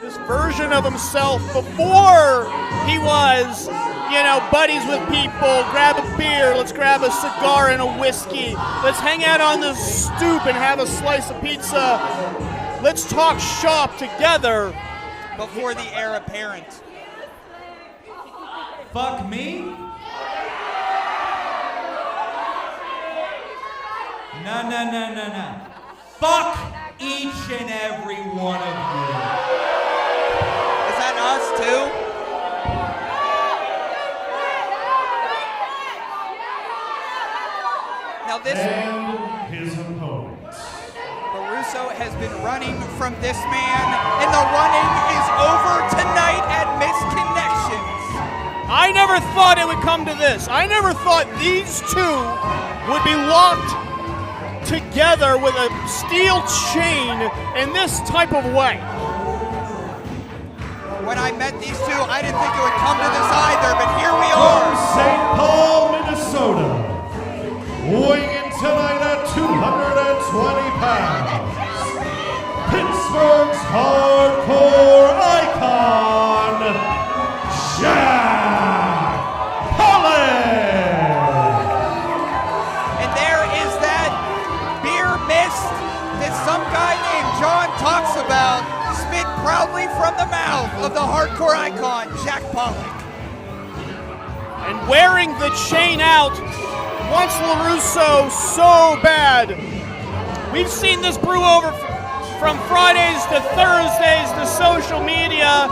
this version of himself before he was, buddies with people, grab a beer, let's grab a cigar and a whiskey, let's hang out on the stoop and have a slice of pizza, let's talk shop together. Before the heir apparent. Fuck me? No. Fuck each and every one of you. Is that us too? Now this... And his opponent. LeRusso has been running from this man, and the running is over tonight at Misconnections. I never thought it would come to this. I never thought these two would be locked together with a steel chain in this type of way. When I met these two, I didn't think it would come to this either, but here we From are. St. Paul, Minnesota, weighing in tonight at 220 pounds, Pittsburgh's hardcore icon, Jack Pollock. And there is that beer mist that some guy named John talks about, spit proudly from the mouth of the hardcore icon, Jack Pollock. And wearing the chain out wants LeRusso so bad. We've seen this brew over from Fridays to Thursdays to social media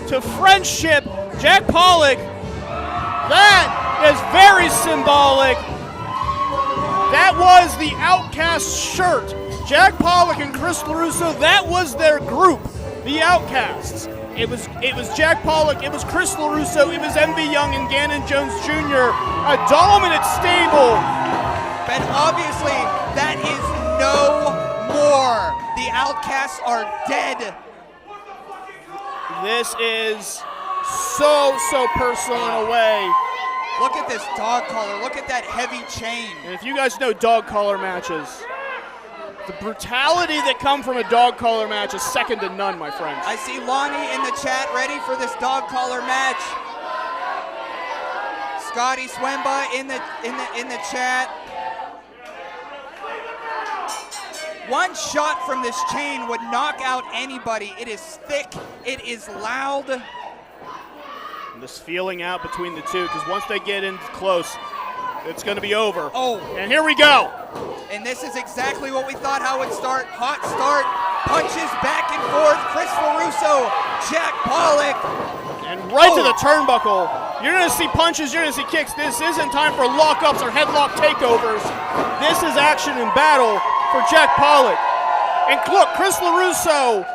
to friendship. Jack Pollock, that is very symbolic. That was the Outcast shirt. Jack Pollock and Chris LeRusso, that was their group, the Outcasts. It was Jack Pollock, it was Chris LeRusso, it was MV Young and Gannon Jones Jr., a dominant stable. But obviously, that is no more. The Outcasts are dead. This is so personal in a way. Look at this dog collar. Look at that heavy chain. And if you guys know dog collar matches, the brutality that come from a dog collar match is second to none, my friends. I see Lonnie in the chat ready for this dog collar match. Scotty Swemba in the chat. One shot from this chain would knock out anybody. It is thick. It is loud. And this feeling out between the two, because once they get in close, it's going to be over. Oh. And here we go. And this is exactly what we thought how it would start. Hot start, punches back and forth. Chris LeRusso, Jack Pollock. And right to the turnbuckle. You're going to see punches, you're going to see kicks. This isn't time for lockups or headlock takeovers. This is action and battle for Jack Pollock. And look, Chris LeRusso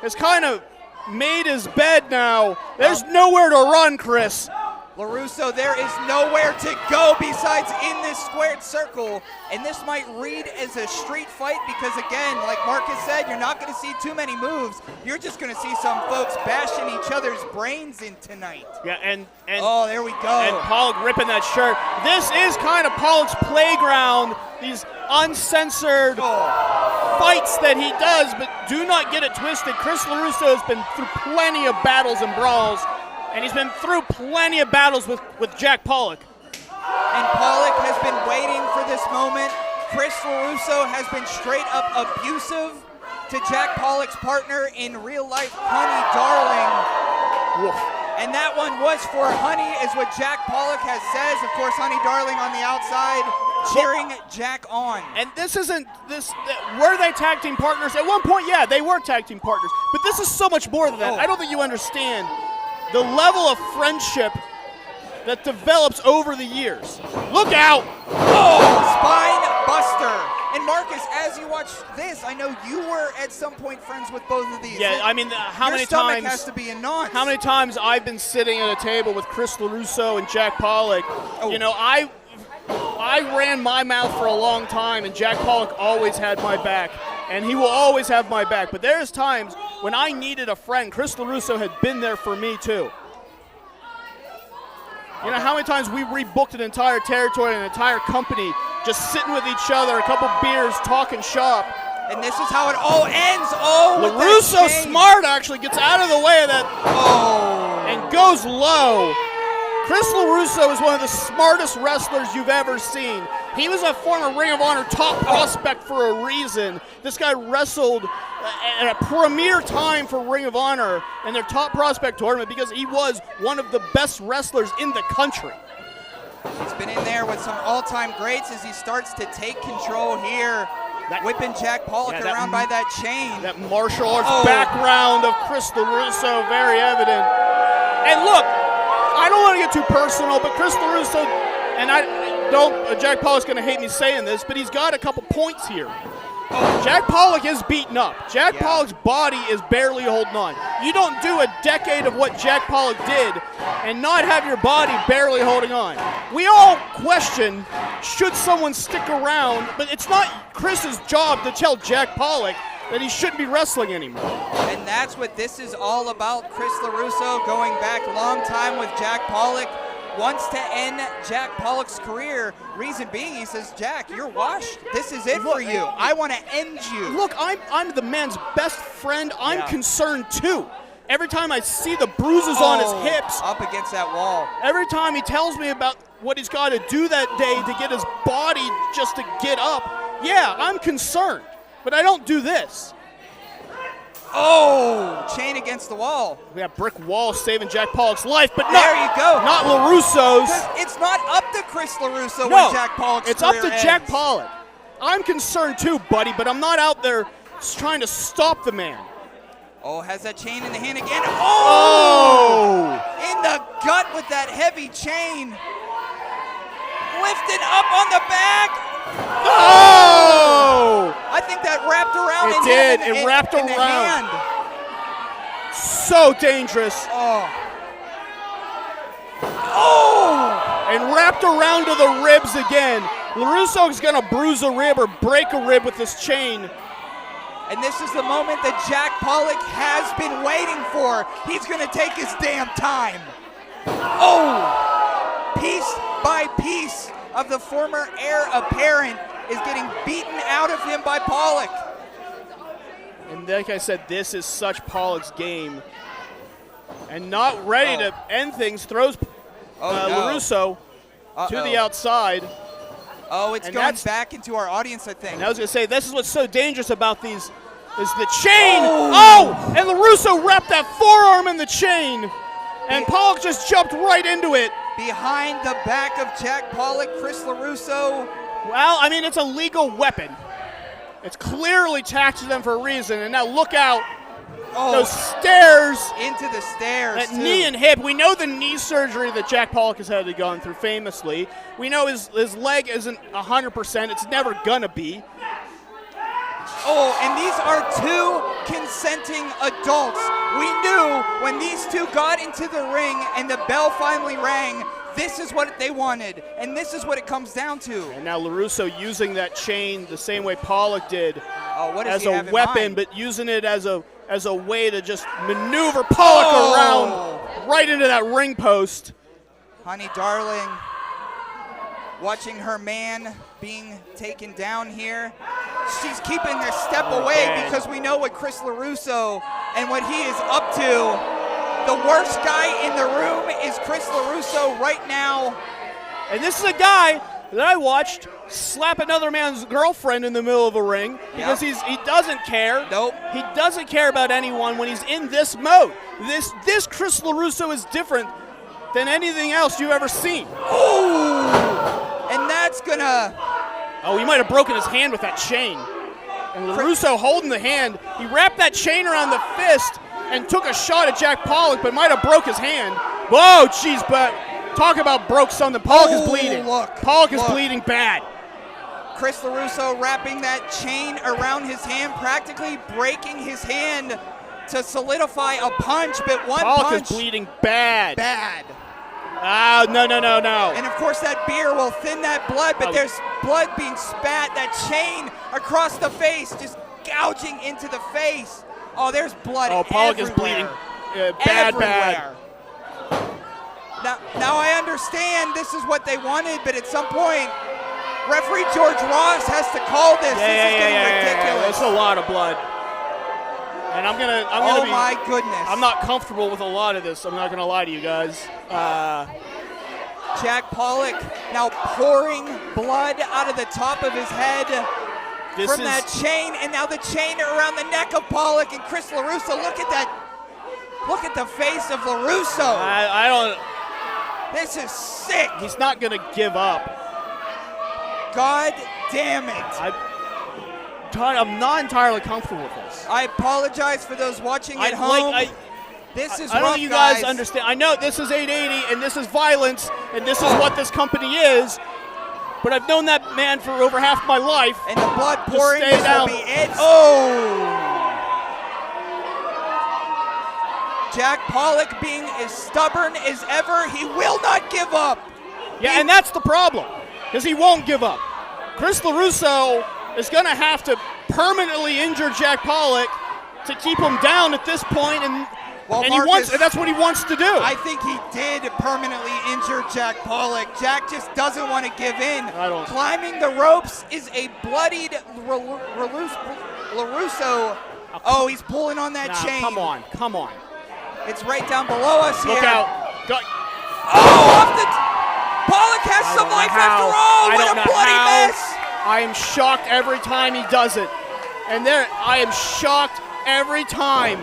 has kind of made his bed now. There's nowhere to run, Chris. LeRusso, there is nowhere to go besides in this squared circle, and this might read as a street fight because, again, like Marcus said, you're not going to see too many moves. You're just going to see some folks bashing each other's brains in tonight. Yeah, and oh, there we go. And Pollock ripping that shirt. This is kind of Pollock's playground, these uncensored fights that he does, but do not get it twisted. Chris LeRusso has been through plenty of battles and brawls, and he's been through plenty of battles with Jack Pollock. And Pollock has been waiting for this moment. Chris LeRusso has been straight up abusive to Jack Pollock's partner in real life, Honey Darling. Woof. And that one was for Honey, is what Jack Pollock has says. Of course, Honey Darling on the outside, cheering Jack on. And this isn't this. Were they tag team partners? At one point, yeah, they were tag team partners. But this is so much more than that. I don't think you understand the level of friendship that develops over the years. Look out! Oh, spine buster. And Marcus, as you watch this, I know you were at some point friends with both of these. Yeah, I mean, how many Your stomach times has to be in knots. How many times I've been sitting at a table with Chris LeRusso and Jack Pollock. You know, I ran my mouth for a long time, and Jack Pollock always had my back, and he will always have my back. But there's times when I needed a friend. Chris LeRusso had been there for me too. You know how many times we rebooked an entire territory, an entire company, just sitting with each other, a couple beers, talking shop. And this is how it all ends. Oh, with that LeRusso chain. smart actually gets out of the way of that Oh. and goes low. Chris LeRusso is one of the smartest wrestlers you've ever seen. He was a former Ring of Honor top prospect for a reason. This guy wrestled at a premier time for Ring of Honor in their top prospect tournament because he was one of the best wrestlers in the country. He's been in there with some all-time greats as he starts to take control here. Whipping Jack Pollock around by that chain. That martial arts background of Chris LeRusso, very evident. And look, I don't want to get too personal, but Chris LeRusso, and Jack Pollock's going to hate me saying this, but he's got a couple points here. Jack Pollock is beaten up. Jack Pollock's body is barely holding on. You don't do a decade of what Jack Pollock did and not have your body barely holding on. We all question, should someone stick around, but it's not Chris's job to tell Jack Pollock that he shouldn't be wrestling anymore. And that's what this is all about. Chris LeRusso going back a long time with Jack Pollock. Wants to end Jack Pollock's career. Reason being, he says, Jack, you're washed. This is it for you. I want to end you. Look, I'm the man's best friend. I'm concerned too. Every time I see the bruises on his hips. Up against that wall. Every time he tells me about what he's got to do that day to get his body just to get up. Yeah, I'm concerned. But I don't do this. Oh, chain against the wall. We have brick wall saving Jack Pollock's life, but there you go. Not LeRusso's. It's not up to Chris LeRusso No, when Jack Pollock's it's up career to ends. Jack Pollock. I'm concerned too, buddy, but I'm not out there trying to stop the man. Oh, has that chain in the hand again. Oh! In the gut with that heavy chain. Lifted up on the back. Oh! I think that wrapped around. It did. It wrapped in the around. hand. So dangerous. Oh. Oh! And wrapped around to the ribs again. LeRusso is going to bruise a rib or break a rib with this chain. And this is the moment that Jack Pollock has been waiting for. He's going to take his damn time. Oh! Piece by piece of the former heir apparent is getting beaten out of him by Pollock. And like I said, this is such Pollock's game. And not ready to end things, throws LeRusso to the outside. Oh, it's going back into our audience, I think. And I was going to say, this is what's so dangerous about these, is the chain. Oh! And LeRusso wrapped that forearm in the chain. And Pollock just jumped right into it. Behind the back of Jack Pollock, Chris LeRusso. Well, I mean, it's a legal weapon. It's clearly tacked to them for a reason. And now look out. Those stairs. Into the stairs, That knee and hip. We know the knee surgery that Jack Pollock has had to go through famously. We know his leg isn't 100%. It's never going to be. Oh, and these are two consenting adults. We knew when these two got into the ring and the bell finally rang, this is what they wanted, and this is what it comes down to. And now LeRusso using that chain the same way Pollock did as a weapon, but using it as a way to just maneuver Pollock around right into that ring post. Honey darling, watching her man being taken down here. She's keeping her step away because we know what Chris LeRusso and what he is up to. The worst guy in the room is Chris LeRusso right now. And this is a guy that I watched slap another man's girlfriend in the middle of a ring because he doesn't care. Nope. He doesn't care about anyone when he's in this mode. This Chris LeRusso is different than anything else you've ever seen. Ooh! And that's gonna... Oh, he might have broken his hand with that chain. And LeRusso holding the hand. He wrapped that chain around the fist and took a shot at Jack Pollock, but might have broke his hand. Whoa, jeez, but talk about broke something. Pollock is bleeding. Pollock is bleeding bad. Chris LeRusso wrapping that chain around his hand, practically breaking his hand to solidify a punch, but one punch. Pollock is bleeding bad. Bad. Oh, no. And of course that beer will thin that blood, but there's blood being spat, that chain across the face, just gouging into the face. Oh, there's blood everywhere. Pollock is bleeding bad. Now I understand this is what they wanted, but at some point, Referee George Ross has to call this. This is getting ridiculous. It's a lot of blood. And I'm gonna Oh be, my goodness. I'm not comfortable with a lot of this. I'm not gonna lie to you guys. Jack Pollock now pouring blood out of the top of his head from that chain, and now the chain around the neck of Pollock and Chris LeRusso. Look at that. Look at the face of LeRusso. I don't. This is sick. He's not gonna give up. God damn it. I'm not entirely comfortable with this. I apologize for those watching at home. This is I don't rough, think you guys understand. I know this is 880 and this is violence and this is what this company is, but I've known that man for over half my life. And the blood pouring, this will be it. Jack Pollock being as stubborn as ever. He will not give up. Yeah, and that's the problem, because he won't give up. Chris LeRusso is going to have to permanently injure Jack Pollock to keep him down at this point, and that's what he wants to do. I think he did permanently injure Jack Pollock. Jack just doesn't want to give in. Climbing the ropes is a bloodied LeRusso. Oh, he's pulling on that chain. Come on. It's right down below us here. Look out. Pollock has some life after all. What a bloody mess. I am shocked every time he does it. I am shocked every time.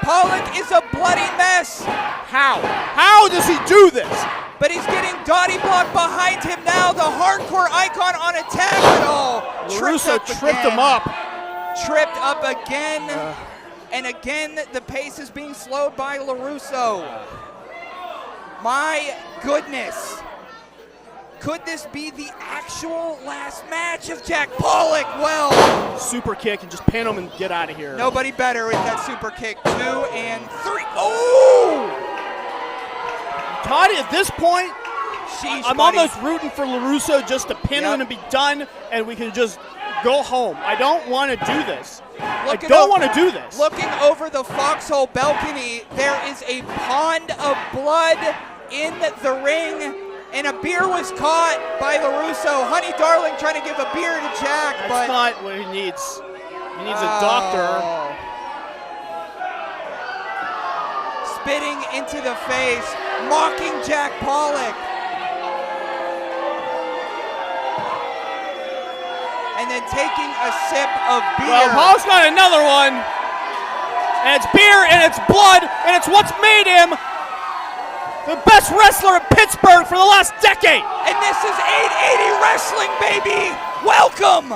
Pollock is a bloody mess. How? How does he do this? But he's getting Dottie blocked behind him now. The hardcore icon on attack at all. LeRusso tripped him up. Tripped up again. And again, the pace is being slowed by LeRusso. My goodness. Could this be the actual last match of Jack Pollock? Well, super kick and just pin him and get out of here. Nobody better with that super kick. 2 and 3. Oh! Toddy, at this point, I'm buddy. almost rooting for LeRusso just to pin him and be done, and we can just go home. I don't want to do this. I don't want to do this. Looking over the foxhole balcony, there is a pond of blood in the ring, and a beer was caught by LeRusso. Honey Darling trying to give a beer to Jack, but that's not what he needs. He needs a doctor. Spitting into the face, mocking Jack Pollock. And then taking a sip of beer. Well, Pollock's got another one. And it's beer, and it's blood, and it's what's made him the best wrestler in Pittsburgh for the last decade. And this is 880 Wrestling, baby. Welcome.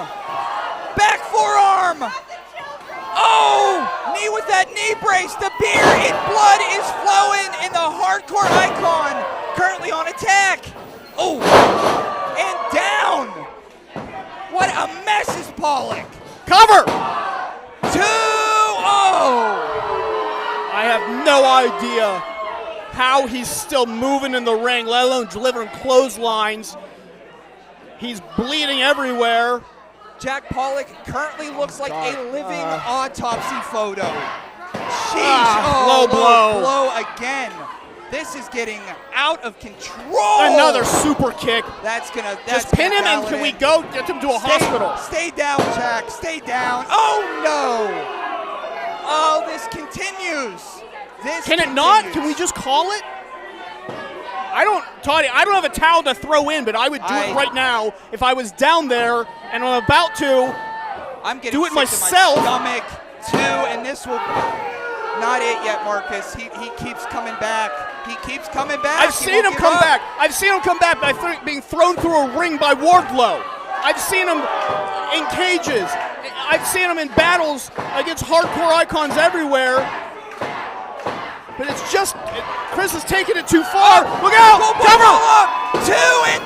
Back forearm. Oh, knee with that knee brace. The beer in blood is flowing, and the hardcore icon currently on attack. Oh, and down. What a mess is Pollock. Cover. 2-0. I have no idea how he's still moving in the ring, let alone delivering clotheslines. He's bleeding everywhere. Jack Pollock currently looks like a living autopsy photo. Sheesh. Low blow again. This is getting out of control. Another super kick. That's just pin him, and can we go get him to a hospital? Stay down, Jack. Stay down. Oh no. Oh, this continues. Can it not? Can we just call it? Toddy, I don't have a towel to throw in, but I would do it right now if I was down there and I'm about to do it myself. To my stomach too, and this will not it yet, Marcus. He keeps coming back. He keeps coming back. I've seen him come back. I've seen him come back by being thrown through a ring by Wardlow. I've seen him in cages. I've seen him in battles against hardcore icons everywhere. But it's just, Chris is taking it too far. Look out! Cover! 2 and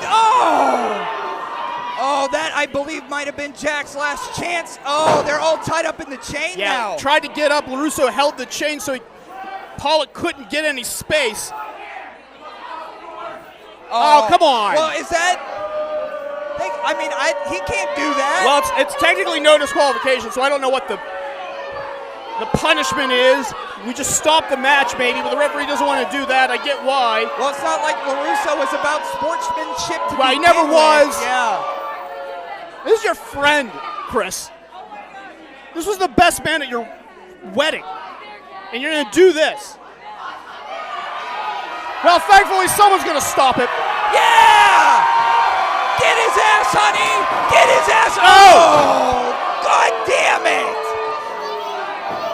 oh, that I believe might have been Jack's last chance. Oh, they're all tied up in the chain now. Tried to get up. LeRusso held the chain so Pollock couldn't get any space. Oh, come on. Well, is that? He can't do that. Well, it's technically no disqualification, so I don't know what the. The punishment is we just stop the match maybe, but the referee doesn't want to do that. I get why. Well, it's not like LeRusso was about sportsmanship to Well, he never begin was. with. Yeah. This is your friend, Chris. This was the best man at your wedding, and you're going to do this. Well, thankfully, someone's going to stop it. Yeah! Get his ass, honey! Get his ass! Oh! God damn it!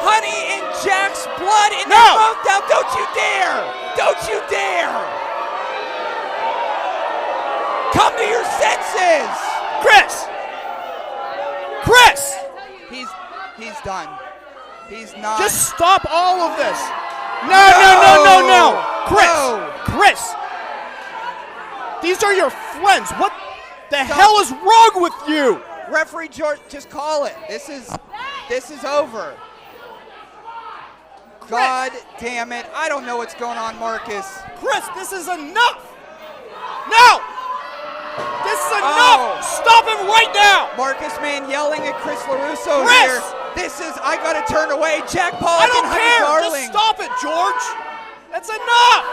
Honey and Jack's blood in No! their mouth now. Don't you dare! Don't you dare! Come to your senses! Chris! Chris! He's done. He's not. Just stop all of this. No. Chris! No. Chris! These are your friends. What the hell is wrong with you? Referee George, just call it. This is over. God damn it. I don't know what's going on, Marcus. Chris, this is enough. No! This is enough. Stop him right now. Marcus, man, yelling at Chris LeRusso Chris! here. This is, I gotta turn away. Jack Pollock I don't and Honey care. Darling. Just stop it, George. That's enough.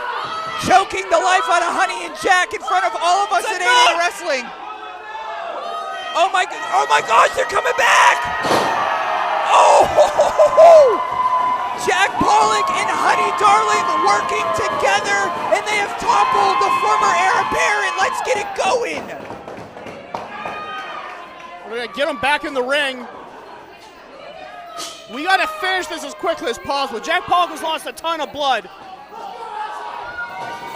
Choking the life out of Honey and Jack in front of all of us That's at enough. AA Wrestling. Oh my gosh, they're coming back. Oh, Jack Pollock and Honey Darling working together, and they have toppled the former heir apparent. Let's get it going. We're going to get him back in the ring. We got to finish this as quickly as possible. Jack Pollock has lost a ton of blood.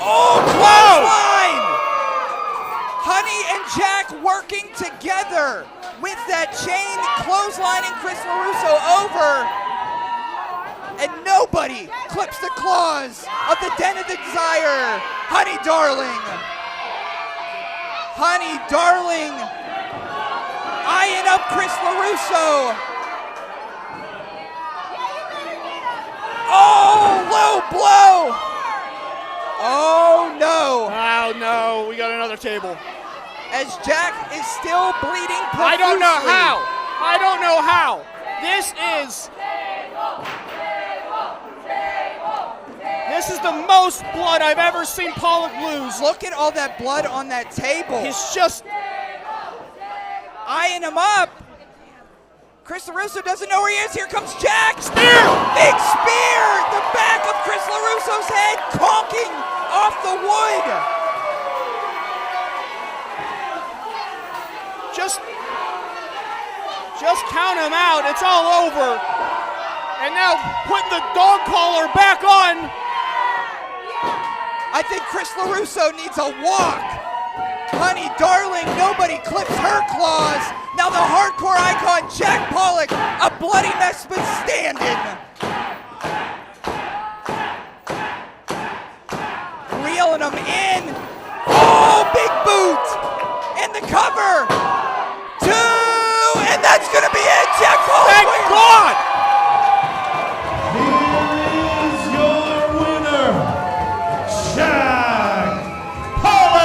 Oh, clothesline! Honey and Jack working together with that chain, clotheslining Chris LeRusso over. And nobody clips the claws of the Den of the Desire. Honey Darling. Honey Darling eyeing up Chris LeRusso. Oh, low blow. Oh no. Oh no, we got another table. As Jack is still bleeding profusely. I don't know how. I don't know how. This is the most blood I've ever seen Pollock lose. Look at all that blood on that table. He's just eyeing him up. Chris LeRusso doesn't know where he is. Here comes Jack. Spear! Big spear! The back of Chris LeRusso's head conking off the wood. Just count him out. It's all over. And now putting the dog collar back on. I think Chris LeRusso needs a walk. Honey Darling, nobody clips her claws. Now the hardcore icon, Jack Pollock, a bloody mess but standing. Reeling him in. Oh, big boot. And the cover. 2, and that's going to be it. Jack Pollock. Thank wins. God. Here is your winner, Jack Pollock!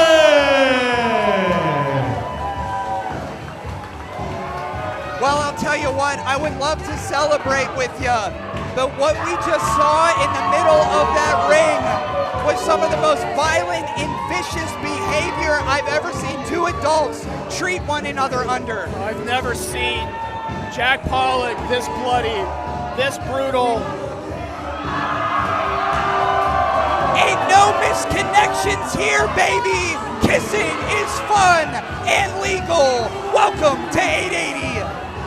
Well, I'll tell you what, I would love to celebrate with you, but what we just saw in the middle of that ring was some of the most violent and vicious behavior I've ever seen two adults treat one another under. I've never seen Jack Pollock this bloody, this brutal. Ain't no misconnections here, baby. Kissing is fun and legal. Welcome to 880.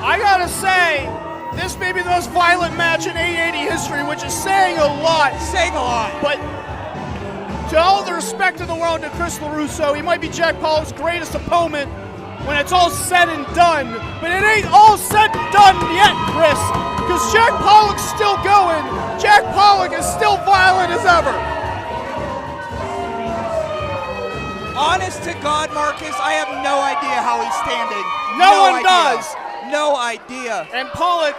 I gotta say, this may be the most violent match in 880 history, which is saying a lot. Saying a lot. But to all the respect in the world to Chris LeRusso, he might be Jack Pollock's greatest opponent when it's all said and done. But it ain't all said and done yet, Chris, because Jack Pollock's still going. Jack Pollock is still violent as ever. Honest to God, Marcus, I have no idea how he's standing. No one idea. does. No idea. And Pollock,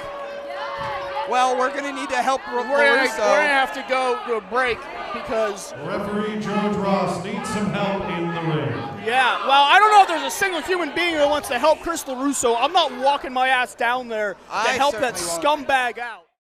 Well, we're going to need to help we're gonna LeRusso. have to go to a break because. Referee George Ross needs some help in the ring. Yeah, well, I don't know if there's a single human being that wants to help Chris LeRusso. I'm not walking my ass down there to I help that certainly won't. scumbag out.